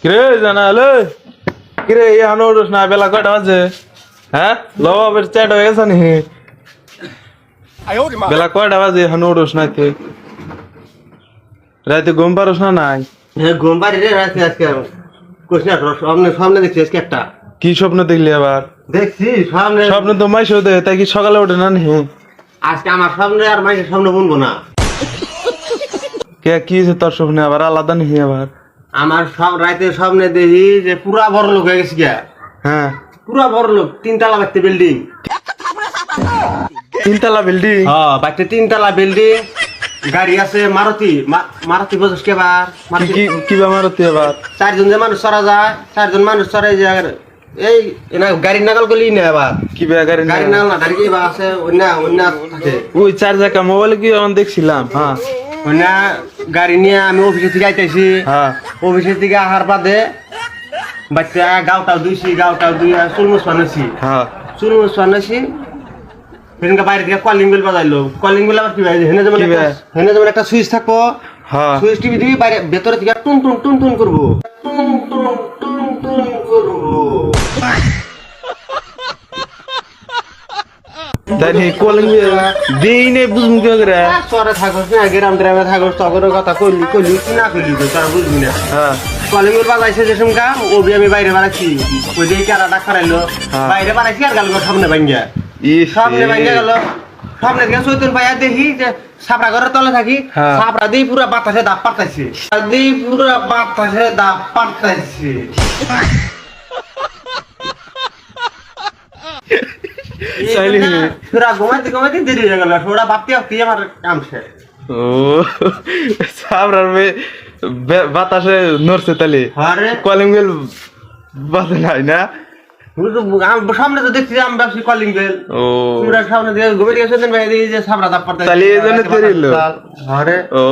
কিরে জানালে কিরে এখন উঠোস না বেলা কয়টা বাজে হ্যাঁ লবের চ্যাট হয়ে গেছে নি বেলা কয়টা বাজে এখন উঠোস না তুই রাতে ঘুম পারোস না নাই ঘুম পারি রে রাতে আজকে কোশ না সামনে সামনে দেখছি আজকে একটা কি স্বপ্ন দেখলি আবার দেখছি সামনে স্বপ্ন তো মাইশো দে তাই কি সকালে ওঠে না নি আজকে আমার সামনে আর মাইকের সামনে বুনবো না কে কি হয়েছে তোর স্বপ্নে আবার আলাদা নি আবার আমার সব রাতের সামনে দেখি যে পুরা বড় লোক হয়ে গেছে গিয়া হ্যাঁ পুরা বড় লোক 3 তলা বাড়তে বিল্ডিং 3 তলা বিল্ডিং হ্যাঁ বাড়তে 3 তলা বিল্ডিং গাড়ি আছে মারুতি মারুতি বুঝছ কে বার কি কি মারতি আবার 4 জন যে মানুষ চড়া যায় 4 জন মানুষ চড়াই যায় এই এনা গাড়ি নাগাল গলি না আবার কি গাড়ি গাড়ি নাগাল না গাড়ি কি বা আছে অন্য থাকে ওই চার চাকা মোবাইল কি আমি দেখছিলাম হ্যাঁ অন্য গাড়ি নিয়ে আমি অফিসে থেকে আইতেছি হ্যাঁ অফিসে থেকে আহার বাদে বাচ্চা গাওটাও দুইছি গাওটাও দুই চুলমুস বানাইছি হ্যাঁ চুলমুস বানাইছি সেদিনকে বাইরে থেকে কলিং বেল বাজাইলো কলিং বেল আবার কি ভাই হেনে যেমন একটা সুইচ থাকবো হ্যাঁ সুইচ টিভি দিবি বাইরে ভেতরে থেকে টুন টুন টুন টুন করবো টুন টুন টুন টুন করবো তাই নি কলিং দেই নে বুঝমু কি করে শহরে থাকোস না গ্রামে থাকোস তখন কথা কইলি কি না কইলি তোরা বুঝবি না হ্যাঁ কলিং বেল বাজাইছে যে সমকা ও আমি বাইরে বানাইছি ওই যে কেরাটা খারাইলো বাইরে বানাইছি আর গাল সামনে ভাঙ্গিয়া সামনে ভাঙ্গিয়া গেল সামনে থেকে চৈতন ভাইয়া দেখি যে সাপড়া ঘরের তলে থাকি সাপড়া দিয়ে পুরা বাতাসে দাপ পাঠাইছে দিয়ে পুরা বাতাসে দাপ পাঠাইছে পুরা ঘুমাইতে ঘুমাইতে দেরি হয়ে গেল ওরা ভাবতে ভাবতে আমার কাম শেষ ও সাবরার বাতাসে নড়ছে তাহলে আরে কলিং বেল বাজে নাই না সামনে তো দেখছি আমি ব্যবসা কলিং বেল ও পুরা সামনে দিয়ে ঘুমিয়ে গেছে ভাই যে সাপড়া দাপ পাঠাইছে তাহলে এই জন্য দেরি হলো আরে ও